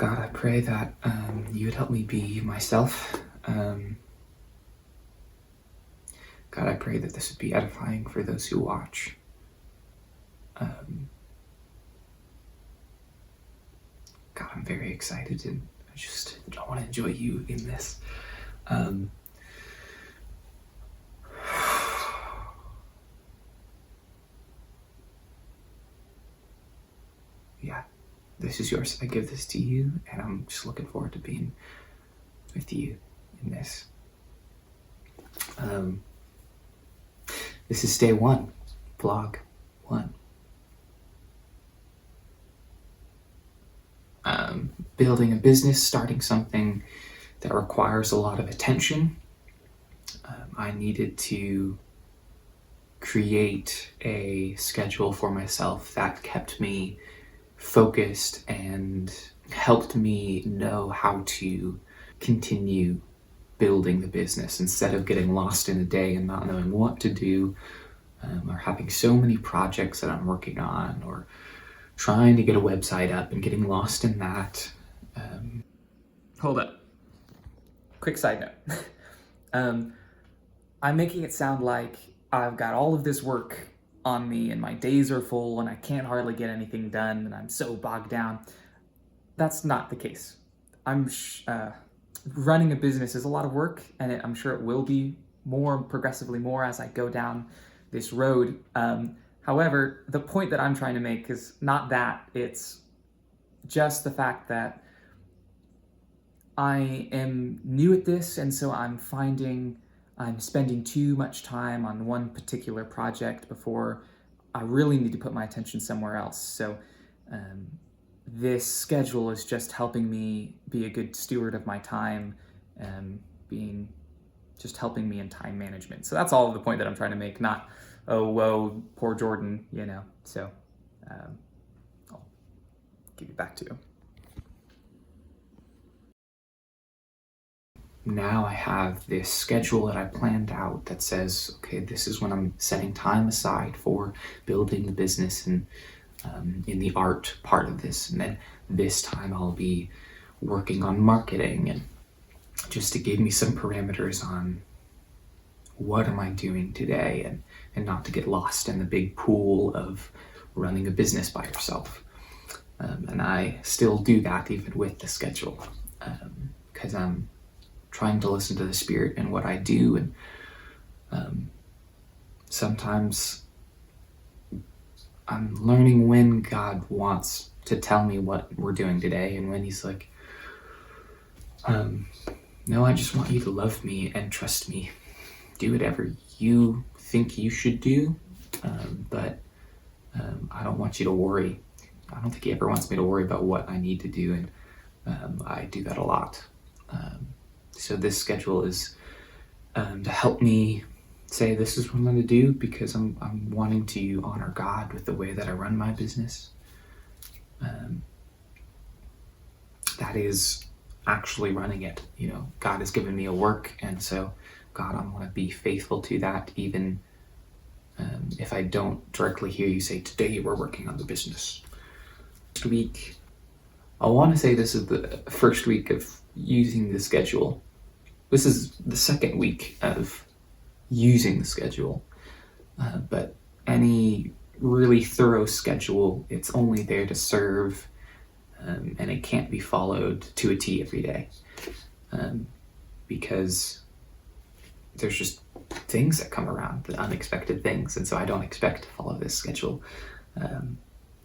God, I pray that you would help me be myself. God, I pray that this would be edifying for those who watch. God, I'm very excited, and I want to enjoy you in this. Yeah, this is yours. I give this to you, and I'm just looking forward to being with you in this. This is day 1, vlog 1. Building a business, starting something that requires a lot of attention. I needed to create a schedule for myself that kept me focused and helped me know how to continue building the business instead of getting lost in a day and not knowing what to do, or having so many projects that I'm working on, or trying to get a website up and getting lost in that. Hold up. Quick side note. I'm making it sound like I've got all of this work on me and my days are full and I can't hardly get anything done and I'm so bogged down. That's not the case. Running a business is a lot of work, and I'm sure it will be progressively more as I go down this road. However, the point that I'm trying to make is not that. It's just the fact that I am new at this, and so I'm spending too much time on one particular project before I really need to put my attention somewhere else. So this schedule is just helping me be a good steward of my time, just helping me in time management. So that's all the point that I'm trying to make, not, oh, whoa, poor Jordan, So I'll give it back to you. Now I have this schedule that I planned out that says, okay, this is when I'm setting time aside for building the business and in the art part of this. And then this time I'll be working on marketing, and just to give me some parameters on what am I doing today, and not to get lost in the big pool of running a business by yourself. And I still do that even with the schedule, because I'm trying to listen to the Spirit in what I do. And sometimes I'm learning when God wants to tell me what we're doing today, and when he's like, no, I just want you to love me and trust me. Do whatever you think you should do, but I don't want you to worry. I don't think he ever wants me to worry about what I need to do, and I do that a lot. So this schedule is to help me say, this is what I'm going to do, because I'm wanting to honor God with the way that I run my business. That is actually running it. God has given me a work, and so God, I want to be faithful to that, even if I don't directly hear you say, today we're working on the business. This week, I want to say this is the first week of using the schedule. This is the second week of using the schedule, but any really thorough schedule, it's only there to serve, and it can't be followed to a T every day, because there's just things that come around, the unexpected things, and so I don't expect to follow this schedule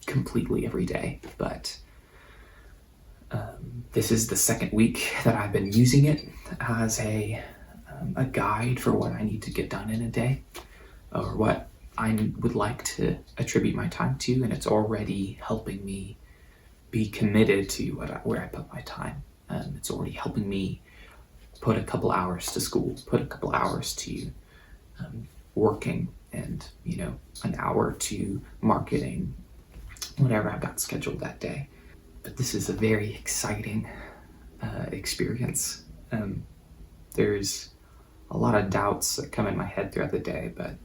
completely every day, but this is the second week that I've been using it as a guide for what I need to get done in a day, or what I would like to attribute my time to, and it's already helping me be committed to where I put my time. It's already helping me put a couple hours to school, put a couple hours to working, and an hour to marketing, whatever I've got scheduled that day. But this is a very exciting experience. There's a lot of doubts that come in my head throughout the day, but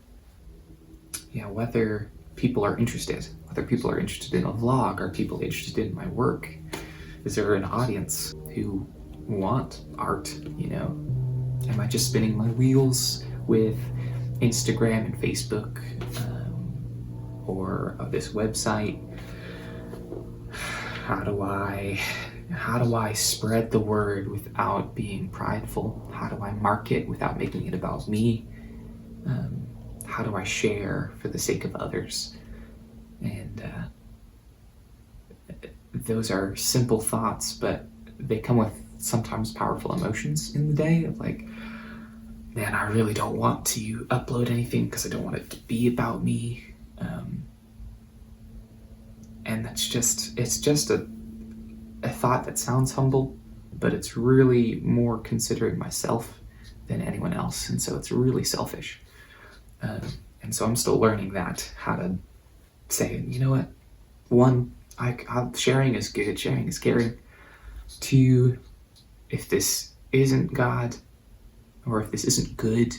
whether people are interested in a vlog, are people interested in my work, Is there an audience who want art, Am I just spinning my wheels with Instagram and Facebook, or this website? How do I spread the word without being prideful? How do I market without making it about me? How do I share for the sake of others? And those are simple thoughts, but they come with sometimes powerful emotions in the day of like, man, I really don't want to upload anything because I don't want it to be about me. And it's just a thought that sounds humble, but it's really more considering myself than anyone else. And so it's really selfish. And so I'm still learning that, how to say, you know what? One, sharing is good, sharing is caring. Two, if this isn't God, or if this isn't good,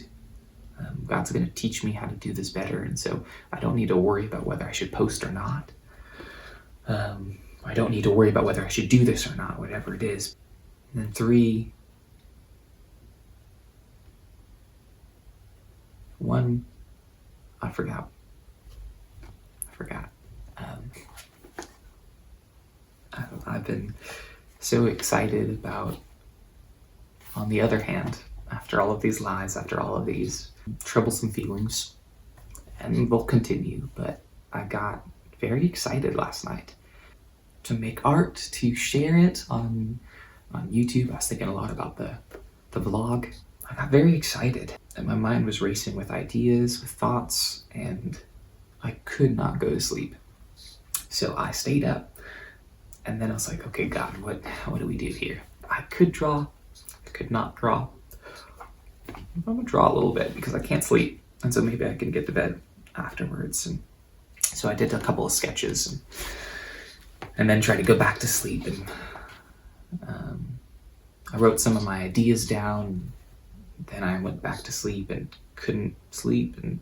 God's going to teach me how to do this better. And so I don't need to worry about whether I should post or not. I don't need to worry about whether I should do this or not, whatever it is. And then three, I forgot. I've been so excited about, on the other hand, after all of these lies, after all of these troublesome feelings, and will continue, but I got very excited last night to make art, to share it on YouTube. I was thinking a lot about the vlog. I got very excited, and my mind was racing with ideas, with thoughts, and I could not go to sleep. So I stayed up, and then I was like, okay, God, what do we do here? I could draw, I could not draw. I'm gonna draw a little bit because I can't sleep, and so maybe I can get to bed afterwards. And so I did a couple of sketches, and then tried to go back to sleep. And I wrote some of my ideas down. Then I went back to sleep and couldn't sleep, and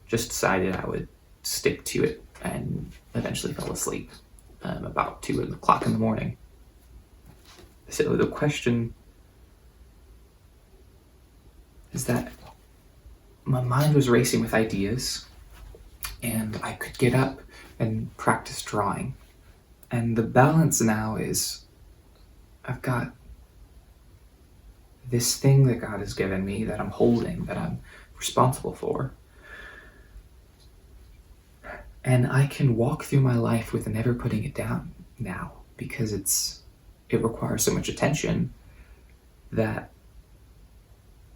just decided I would stick to it, and eventually fell asleep about 2 o'clock in the morning. So the question is that my mind was racing with ideas, and I could get up and practice drawing. And the balance now is I've got this thing that God has given me that I'm holding, that I'm responsible for. And I can walk through my life with never putting it down now, because it requires so much attention that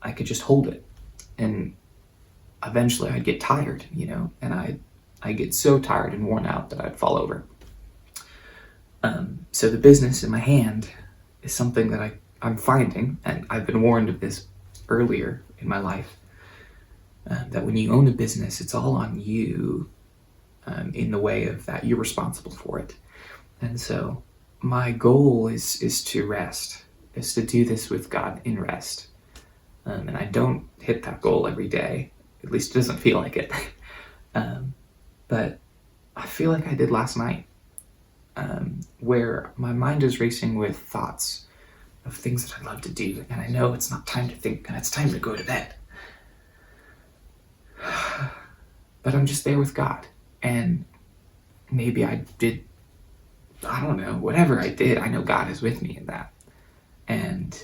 I could just hold it. And eventually I'd get tired, and I get so tired and worn out that I'd fall over. So the business in my hand is something that I'm finding, and I've been warned of this earlier in my life, that when you own a business, it's all on you, in the way of that you're responsible for it. And so my goal is to rest, is to do this with God in rest. And I don't hit that goal every day, at least it doesn't feel like it. But I feel like I did last night, where my mind is racing with thoughts of things that I love to do, and I know it's not time to think, and it's time to go to bed. But I'm just there with God, and maybe I don't know, whatever I did, I know God is with me in that. And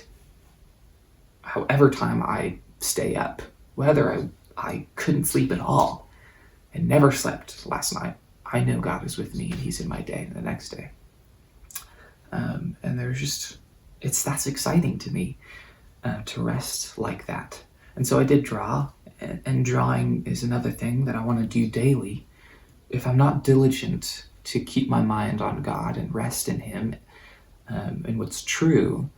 however time I stay up, whether I couldn't sleep at all and never slept last night, I know God is with me, and He's in my day and the next day. And that's exciting to me, to rest like that. And so I did draw, and drawing is another thing that I want to do daily. If I'm not diligent to keep my mind on God and rest in Him, and what's true,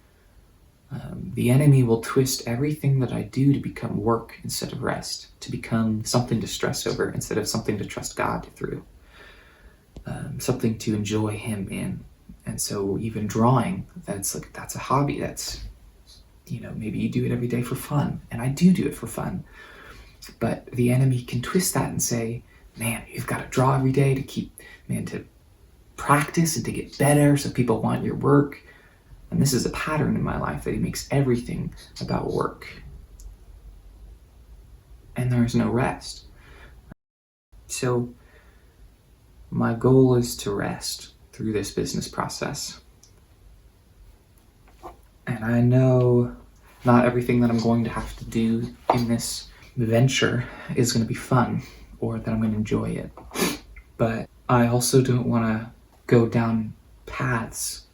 the enemy will twist everything that I do to become work instead of rest, to become something to stress over instead of something to trust God through, something to enjoy Him in. And so even drawing, that's a hobby. That's, maybe you do it every day for fun, and I do it for fun. But the enemy can twist that and say, man, you've got to draw every day to practice and to get better so people want your work. And this is a pattern in my life that he makes everything about work. And there's no rest. So my goal is to rest through this business process. And I know not everything that I'm going to have to do in this venture is going to be fun or that I'm going to enjoy it. But I also don't want to go down paths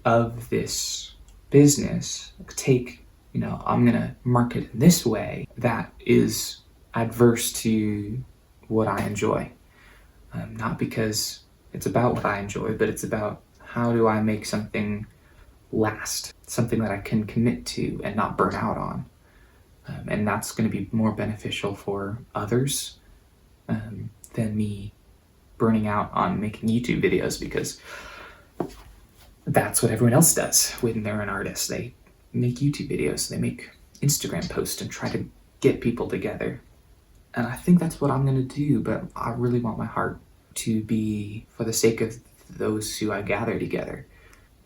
of this business, I'm going to market in this way that is adverse to what I enjoy. Not because it's about what I enjoy, but it's about how do I make something last, something that I can commit to and not burn out on. And that's going to be more beneficial for others than me burning out on making YouTube videos, because that's what everyone else does when they're an artist. They make YouTube videos, they make Instagram posts and try to get people together. And I think that's what I'm going to do, but I really want my heart to be for the sake of those who I gather together.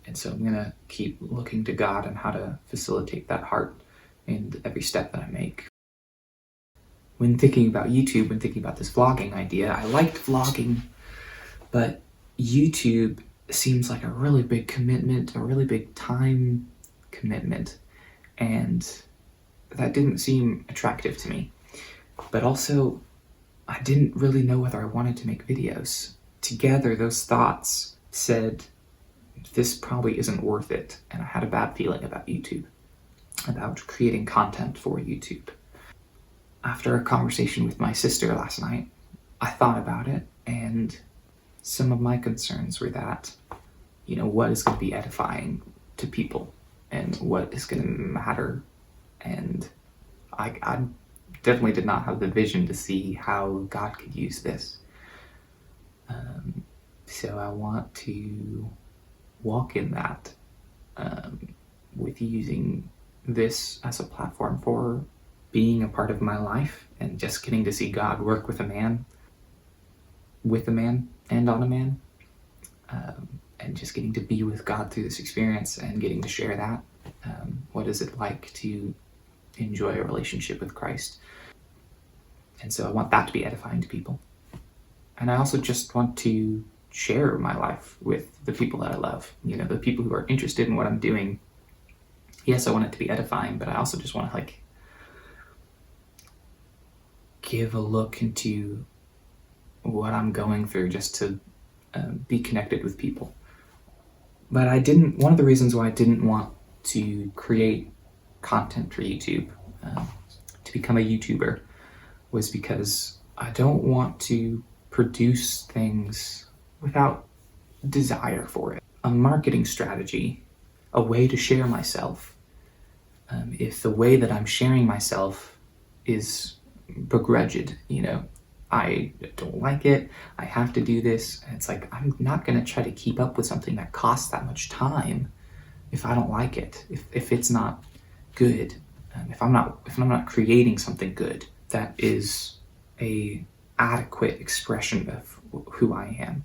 And so I'm going to keep looking to God on how to facilitate that heart in every step that I make. When thinking about YouTube, when thinking about this vlogging idea, I liked vlogging, but YouTube seems like a really big commitment, a really big time commitment, and that didn't seem attractive to me. But also, I didn't really know whether I wanted to make videos. Together, those thoughts said, this probably isn't worth it, and I had a bad feeling about YouTube, about creating content for YouTube. After a conversation with my sister last night, I thought about it, and some of my concerns were that, what is going to be edifying to people and what is going to matter. And I definitely did not have the vision to see how God could use this. So I want to walk in that with using this as a platform for being a part of my life and just getting to see God work with a man and on a man, and just getting to be with God through this experience and getting to share that. What is it like to enjoy a relationship with Christ? And so I want that to be edifying to people. And I also just want to share my life with the people that I love, the people who are interested in what I'm doing. Yes, I want it to be edifying, but I also just want to give a look into what I'm going through just to be connected with people. But one of the reasons why I didn't want to create content for YouTube, to become a YouTuber, was because I don't want to produce things without desire for it. A marketing strategy, a way to share myself. If the way that I'm sharing myself is begrudged, I don't like it, I have to do this, and it's like, I'm not going to try to keep up with something that costs that much time if I don't like it, if it's not good, if I'm not creating something good that is a adequate expression of who I am.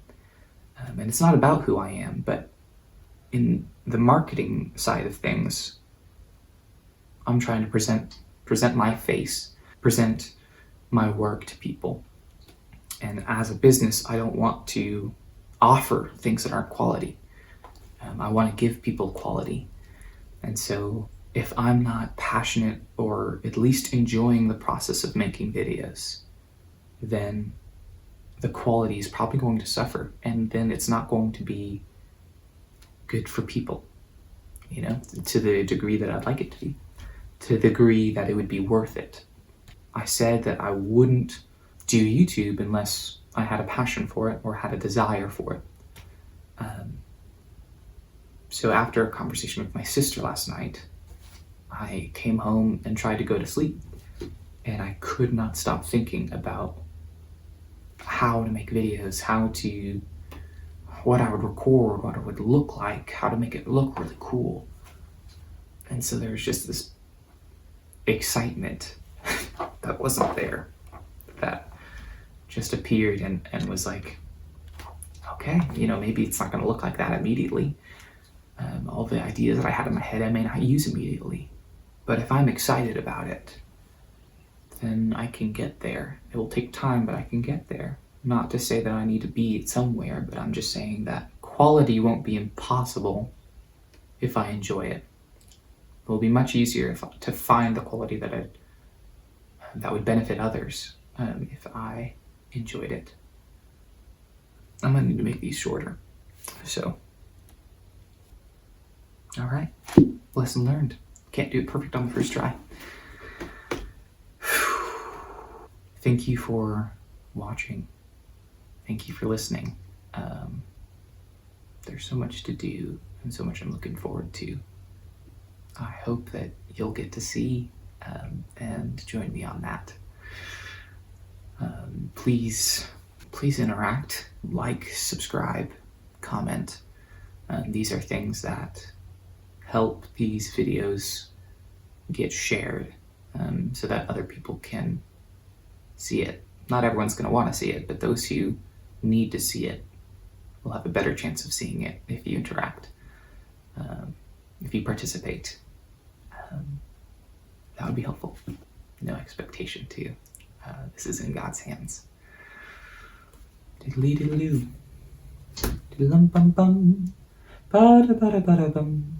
And it's not about who I am, but in the marketing side of things, I'm trying to present my face, present my work to people. And as a business, I don't want to offer things that aren't quality. I want to give people quality. And so if I'm not passionate or at least enjoying the process of making videos, then the quality is probably going to suffer, and then it's not going to be good for people, to the degree that I'd like it to be, to the degree that it would be worth it. I said that I wouldn't do YouTube unless I had a passion for it or had a desire for it. So after a conversation with my sister last night, I came home and tried to go to sleep, and I could not stop thinking about how to make videos, what I would record, what it would look like, how to make it look really cool. And so there was just this excitement that wasn't there, that just appeared and was like, okay, maybe it's not going to look like that immediately. All the ideas that I had in my head I may not use immediately. But if I'm excited about it, then I can get there. It will take time, but I can get there. Not to say that I need to be somewhere, but I'm just saying that quality won't be impossible if I enjoy it. It will be much easier to find the quality that would benefit others if I enjoyed it. I'm going to need to make these shorter. So, all right, lesson learned. Can't do it perfect on the first try. Thank you for watching. Thank you for listening. There's so much to do and so much I'm looking forward to. I hope that you'll get to see and join me on that. Please interact, like, subscribe, comment. These are things that help these videos get shared so that other people can see it. Not everyone's going to want to see it, but those who need to see it will have a better chance of seeing it if you interact, if you participate. That would be helpful. No expectation too. This is in God's hands. Diddly diddly doo. Diddlum bum bum. Ba da ba da ba da bum.